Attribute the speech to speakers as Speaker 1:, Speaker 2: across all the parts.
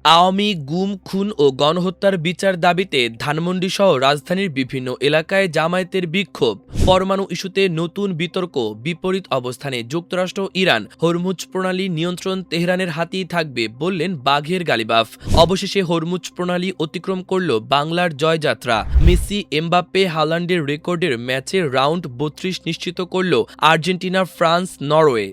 Speaker 1: আওয়ামী গুম, খুন ও গণহত্যার বিচার দাবিতে ধানমন্ডিসহ রাজধানীর বিভিন্ন এলাকায় জামায়াতের বিক্ষোভ। পরমাণু ইস্যুতে নতুন বিতর্ক, বিপরীত অবস্থানে যুক্তরাষ্ট্র, ইরান। হরমুজ প্রণালী নিয়ন্ত্রণ তেহরানের হাতেই থাকবে বললেন বাঘের গালিবাফ। অবশেষে হরমুজ প্রণালী অতিক্রম করল বাংলার জয়যাত্রা। মেসি, এমবাপ্পে, হালান্ডের রেকর্ডের ম্যাচে রাউন্ড ৩২ নিশ্চিত করল আর্জেন্টিনা, ফ্রান্স, নরওয়ে।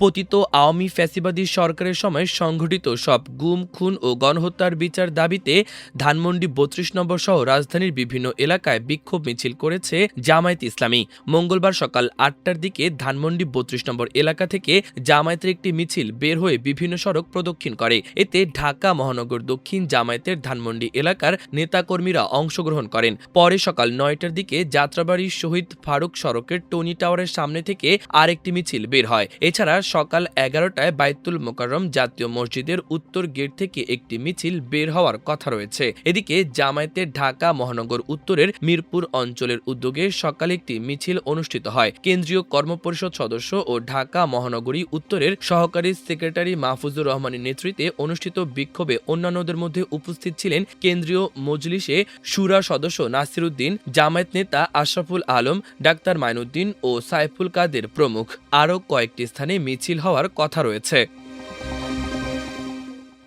Speaker 1: পতিত আওয়ামী ফ্যাসিবাদী সরকারের সময় সংঘটিত সব গুম, খুন ও গণহত্যার বিচার দাবিতে ধানমন্ডি ৩২ নম্বর সহ রাজধানীর বিভিন্ন এলাকায় বিক্ষোভ মিছিল করেছে জামায়াত ইসলামী। মঙ্গলবার সকাল ৮টার দিকে ধানমন্ডি ৩২ নম্বর এলাকা থেকে জামায়াতের একটি মিছিল বের হয়ে বিভিন্ন সড়ক প্রদক্ষিণ করে। এতে ঢাকা মহানগর দক্ষিণ জামায়াতের ধানমন্ডি এলাকার নেতাকর্মীরা অংশগ্রহণ করেন। পরে সকাল ৯টার দিকে যাত্রাবাড়ি শহীদ ফারুক সড়কের টনি টাওয়ারের সামনে থেকে আরেকটি মিছিল বের হয়। এছাড়া সকাল ১১টায় বায়তুল মোকাররম জাতীয় মসজিদের উত্তর গেট থেকে একটি মিছিল বের হওয়ার কথা রয়েছে। এদিকে জামায়াতের ঢাকা মহানগর উত্তরের মিরপুর অঞ্চলের উদ্যোগে সকালে একটি মিছিল অনুষ্ঠিত হয়। কেন্দ্রীয় কর্মপরিষদ সদস্য ও ঢাকা মহানগরী উত্তরের সহকারী সেক্রেটারি মাহফুজুর রহমানের নেতৃত্বে অনুষ্ঠিত বিক্ষোভে অন্যান্যদের মধ্যে উপস্থিত ছিলেন কেন্দ্রীয় মজলিসে শুরা সদস্য নাসির উদ্দিন, জামায়াত নেতা আশরাফুল আলম, ডাক্তার মাইনুদ্দিন ও সাইফুল কাদের প্রমুখ। আরও কয়েকটি স্থানে মিছিল হওয়ার কথা রয়েছে।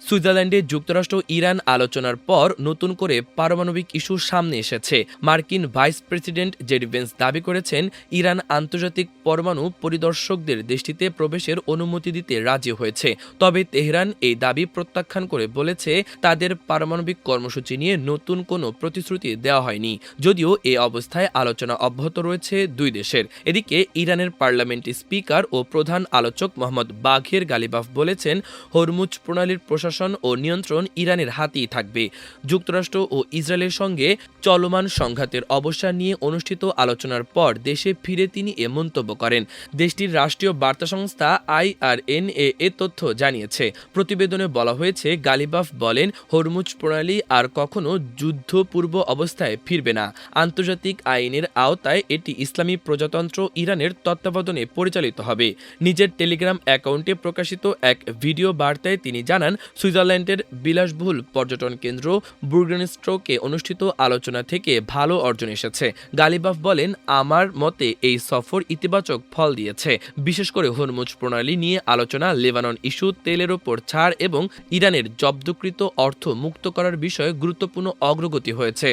Speaker 1: সুইজারল্যান্ডে যুক্তরাষ্ট্র ইরান আলোচনার পর নতুন করে পারমাণবিক ইস্যু সামনে এসেছে। মার্কিন ভাইস প্রেসিডেন্ট জেডি ভেন্স দাবি করেছেন, ইরান আন্তর্জাতিক পরমাণু পরিদর্শকদের দেশটিতে প্রবেশের অনুমতি দিতে রাজি হয়েছে। তবে তেহরান এই দাবি প্রত্যাখ্যান করে বলেছে, তাদের পারমাণবিক কর্মসূচি নিয়ে নতুন কোনো প্রতিশ্রুতি দেওয়া হয়নি। যদিও এই অবস্থায় আলোচনা অব্যাহত রয়েছে দুই দেশের। এদিকে ইরানের পার্লামেন্টের স্পিকার ও প্রধান আলোচক মোহাম্মদ বাঘের গালিবাফ বলেছেন, হরমুজ প্রণালীর প্রশাসন ও নিয়ন্ত্রণ ইরানের হাতেই থাকবে। যুক্তরাষ্ট্র ও ইসরায়েলের সঙ্গে চলমান সংঘাতের অবসান নিয়ে অনুষ্ঠিত আলোচনার পর দেশে ফিরে তিনি এ মন্তব্য করেন। দেশটির রাষ্ট্রীয় বার্তা সংস্থা IRNA এ তথ্য জানিয়েছে। প্রতিবেদনে বলা হয়েছে, গালিবাফ বলেন, হরমুজ প্রণালী আর কখনো যুদ্ধপূর্ব অবস্থায় ফিরবে না। আন্তর্জাতিক আইনের আওতায় এটি ইসলামী প্রজাতন্ত্র ইরানের তত্ত্বাবধানে পরিচালিত হবে। নিজের টেলিগ্রাম অ্যাকাউন্টে প্রকাশিত এক ভিডিও বার্তায় তিনি জানান, সুইজারল্যান্ডের বিলাসবহুল পর্যটন কেন্দ্র বুর্গেনস্ট্রোকে অনুষ্ঠিত আলোচনা থেকে ভালো অর্জন এসেছে। গালিবাফ বলেন, আমার মতে এই সফর ইতিবাচক ফল দিয়েছে। বিশেষ করে হরমুজ প্রণালী নিয়ে আলোচনা, লেবানন ইস্যু, তেলের ওপর ছাড় এবং ইরানের জব্দকৃত অর্থ মুক্ত করার বিষয়ে গুরুত্বপূর্ণ অগ্রগতি হয়েছে।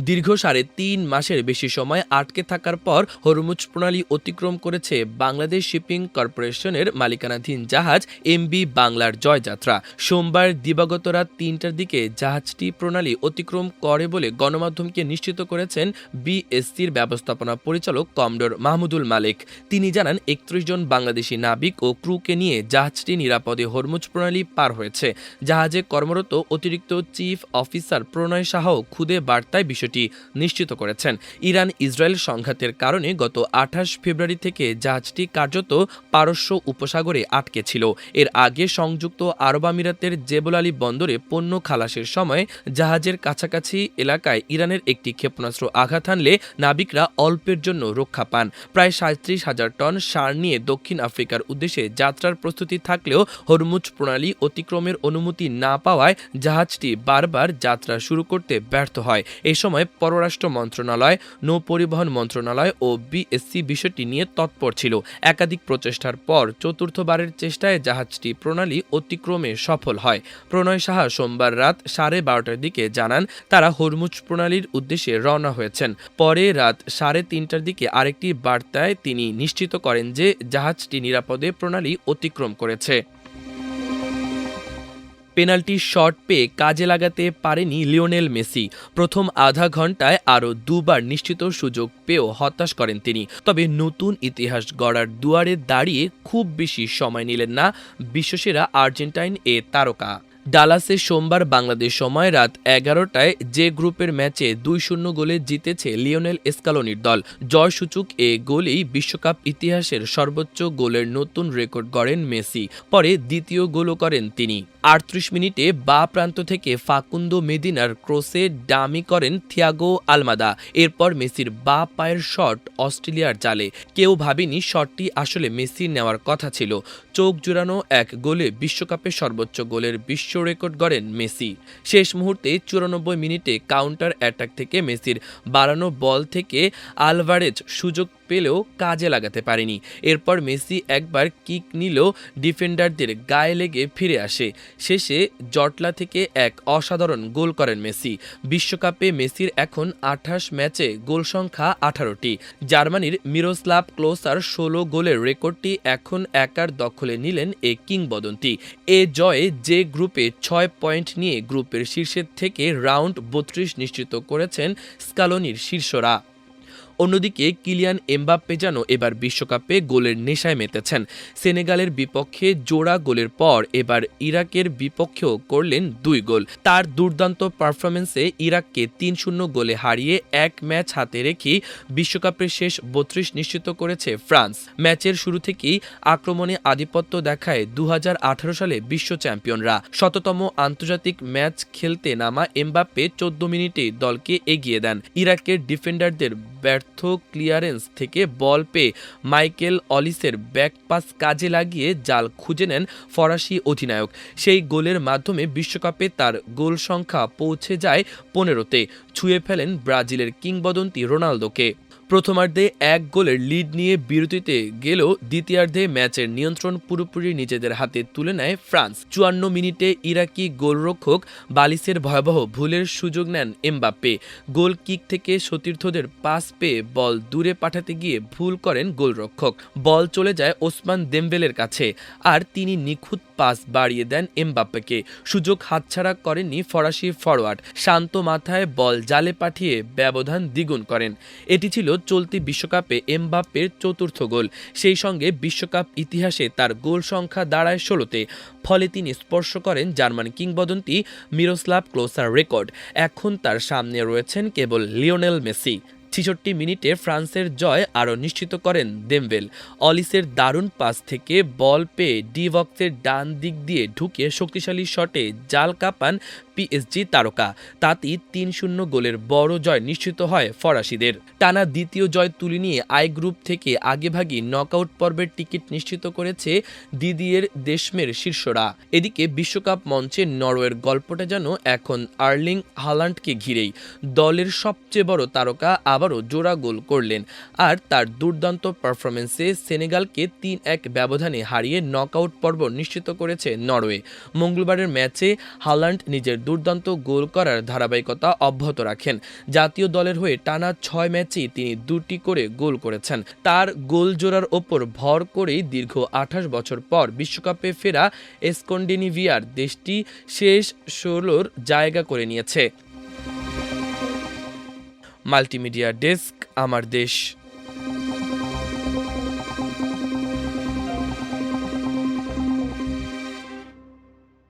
Speaker 1: দীর্ঘ ৩.৫ মাসের বেশি সময় আটকে থাকার পর হরমুজ প্রণালী অতিক্রম করেছে বাংলাদেশ শিপিং কর্পোরেশনের মালিকানাধীন জাহাজ MV বাংলার জয়যাত্রা। সোমবার দিবাগত রাত ৩টার দিকে জাহাজটি প্রণালী অতিক্রম করে বলে গণমাধ্যমকে নিশ্চিত করেছেন BSCর ব্যবস্থাপনা পরিচালক কমডোর মাহমুদুল মালেক। তিনি জানান, ৩১ জন বাংলাদেশি নাবিক ও ক্রুকে নিয়ে জাহাজটি নিরাপদে হরমুজ প্রণালী পার হয়েছে। জাহাজে কর্মরত অতিরিক্ত চিফ অফিসার প্রণয় সাহা খুদে বার্তায় বিষয়টি নিশ্চিত করেছেন। ইরান ইসরায়েল সংঘাতের কারণে গত ২৮ ফেব্রুয়ারি থেকে জাহাজটি কার্যত পারস্য উপসাগরে আটকে ছিল। এর আগে সংযুক্ত আরব আমিরাতের জেবল আলী বন্দরে পণ্য খালাসের সময় জাহাজের কাছাকাছি এলাকায় ইরানের একটি ক্ষেপণাস্ত্র আঘাত হানলে নাবিকরা অল্পের জন্য রক্ষা পান। প্রায় ৩৭,০০০ টন সার নিয়ে দক্ষিণ আফ্রিকার উদ্দেশ্যে যাত্রার প্রস্তুতি থাকলেও হরমুজ প্রণালী অতিক্রমের অনুমতি না পাওয়ায় জাহাজটি বারবার যাত্রা শুরু করতে ব্যর্থ হয়। এ সময় পররাষ্ট্র মন্ত্রণালয়, নৌপরিবহন মন্ত্রণালয় ও BSC বিষয়টি নিয়ে তৎপর ছিল। একাধিক প্রচেষ্টার পর চতুর্থবারের চেষ্টায় জাহাজটি প্রণালী অতিক্রমে সফল হয়। প্রণয় সাহা সোমবার রাত 12:30টার দিকে জানান, তারা হরমুজ প্রণালীর উদ্দেশ্যে রওনা হয়েছেন। পরে রাত 3:30টার দিকে আরেকটি বার্তায় তিনি নিশ্চিত করেন যে জাহাজটি নিরাপদে প্রণালী অতিক্রম করেছে। পেনাল্টি শট পেয়ে কাজে লাগাতে পারেনি লিওনেল মেসি। প্রথম আধা ঘন্টায় আরও দুবার নিশ্চিত সুযোগ পেয়েও হতাশ করেন তিনি। তবে নতুন ইতিহাস গড়ার দুয়ারে দাঁড়িয়ে খুব বেশি সময় নিলেন না বিশ্বসেরা আর্জেন্টাইন এ তারকা। ডালাসে সোমবার বাংলাদেশ সময় রাত 11টায় যে গ্রুপের ম্যাচে 2-0 গোলে জিতেছে লিওনেল স্কালোনির দল। জয়সূচক এ গোলেই বিশ্বকাপ ইতিহাসের সর্বোচ্চ গোলের নতুন রেকর্ড গড়েন মেসি। পরে দ্বিতীয় গোলও করেন তিনি। 38 মিনিটে বাঁ প্রান্ত থেকে ফাকুন্দো মেদিনার ক্রসে ডামি করেন থিয়াগো আলমাদা। এরপর মেসির বাঁ পায়ের শট অস্ট্রেলিয়ার জালে। কেউ ভাবেনি শটটি আসলে মেসির নেওয়ার কথা ছিল। চোখ জুড়ানো এক গোলে বিশ্বকাপের সর্বোচ্চ গোলের বিশ্ব রেকর্ড গড়েন মেসি। শেষ মুহূর্তে 94 মিনিটে কাউন্টার অ্যাটাক থেকে মেসির বাড়ানো বল থেকে আলভারেজ সুযোগ পেলেও কাজে লাগাতে পারেনি। এরপর মেসি একবার কিক নিলেও ডিফেন্ডারদের গায়ে লেগে ফিরে আসে। শেষে জটলা থেকে এক অসাধারণ গোল করেন মেসি। বিশ্বকাপে মেসির এখন 28 ম্যাচে গোল সংখ্যা 18টি। জার্মানির মিরোস্লাভ ক্লোসার 16 গোলের রেকর্ডটি এখন একার দখলে নিলেন এ কিংবদন্তি। এ জয়ে যে গ্রুপে 6 পয়েন্ট নিয়ে গ্রুপের শীর্ষের থেকে রাউন্ড 32 নিশ্চিত করেছেন স্কালোনির শিষ্যরা। অন্যদিকে কিলিয়ান এমবাপ্পে যেন এবার বিশ্বকাপে গোলের নেশায় মেতেছেন। সেনেগালের বিপক্ষে জোড়া গোলের পর এবার ইরাকের বিপক্ষেও করলেন 2 গোল। তার দুর্দান্ত পারফরম্যান্সে ইরাককে 3-0 গোলে হারিয়ে এক ম্যাচ হাতে রেখেই বিশ্বকাপের শেষ 32 নিশ্চিত করেছে ফ্রান্স। ম্যাচের শুরু থেকেই আক্রমণে আধিপত্য দেখায় 2018 সালে বিশ্ব চ্যাম্পিয়নরা। শততম আন্তর্জাতিক ম্যাচ খেলতে নামা এমবাপ্পে 14 মিনিটেই দলকে এগিয়ে দেন। ইরাকের ডিফেন্ডারদের ব্যর্থ ক্লিয়ারেন্স থেকে বল পেয়ে মাইকেল অলিসের ব্যাক পাস কাজে লাগিয়ে জাল খুঁজে নেন ফরাসি অধিনায়ক। সেই গোলের মাধ্যমে বিশ্বকাপে তার গোল সংখ্যা পৌঁছে যায় 15-তে। ছুঁয়ে ফেলেন ব্রাজিলের কিংবদন্তি রোনালদোকে। প্রথমার্ধে 1 গোলের লিড নিয়ে বিরতিতে গেলেও দ্বিতীয়ার্ধে ম্যাচের নিয়ন্ত্রণ পুরোপুরি নিজেদের হাতে তুলে নেয় ফ্রান্স। 54 মিনিটে ইরাকি গোলরক্ষক বালিসের ভয়াবহ ভুলের সুযোগ নেন এমবাপ্পে। গোল কিক থেকে সতীর্থদের পাস পেয়ে বল দূরে পাঠাতে গিয়ে ভুল করেন গোলরক্ষক। বল চলে যায় ওসমান দেমবেলের কাছে, আর তিনি নিখুঁত পাস বাড়িয়ে দেন এমবাপ্পেকে। সুযোগ হাতছাড়া করেননি ফরাসি ফরোয়ার্ড। শান্ত মাথায় বল জালে পাঠিয়ে ব্যবধান দ্বিগুণ করেন। এটি ছিল চলতি বিশ্বকাপে এমবাপ্পের 4র্থ গোল। সেই সঙ্গে বিশ্বকাপ ইতিহাসে তার গোল সংখ্যা দাঁড়ায় 16তে। ফলে তিনি স্পর্শ করেন জার্মান কিংবদন্তি মিরোস্লাভ ক্লোসার রেকর্ড। এখন তার সামনে রয়েছেন কেবল লিওনেল মেসি। 66 মিনিটে ফ্রান্সের জয় আরও নিশ্চিত করেন দেমবেল। অলিসের দারুণ পাস থেকে বল পেয়ে ডি বক্সের ডান দিক দিয়ে ঢুকে শক্তিশালী শটে জাল কাঁপান পিএসজি তারকা। তাতেই 3-0 গোলের বড় জয় নিশ্চিত হয় ফরাসিদের। টানা দ্বিতীয় জয় তুলে নিয়ে আই গ্রুপ থেকে আগেভাগেই নকআউট পর্বের টিকিট নিশ্চিত করেছে দিদিয়ের দেশমের শীর্ষরা। এদিকে বিশ্বকাপ মঞ্চে নরওয়ের গল্পটা যেন এখন আর্লিং হালান্ডকে ঘিরেই। দলের সবচেয়ে বড় তারকা আবারও জোড়া গোল করলেন, আর তার দুর্দান্ত পারফরম্যান্সে সেনেগালকে 3-1 ব্যবধানে হারিয়ে নকআউট পর্ব নিশ্চিত করেছে নরওয়ে। মঙ্গলবারের ম্যাচে হালান্ড নিজের দুর্দান্ত গোল করার ধারাবাহিকতা অব্যাহত রাখেন। জাতীয় দলের হয়ে টানা 6 ম্যাচেই তিনি 2টি করে গোল করেছেন। তার গোল জোড়ার ওপর ভর করেই দীর্ঘ 28 বছর পর বিশ্বকাপে ফেরা স্কন্ডিনেভিয়ার দেশটি শেষ 16 জায়গা করে নিয়েছে। মাল্টিমিডিয়া ডেস্ক, আমার দেশ।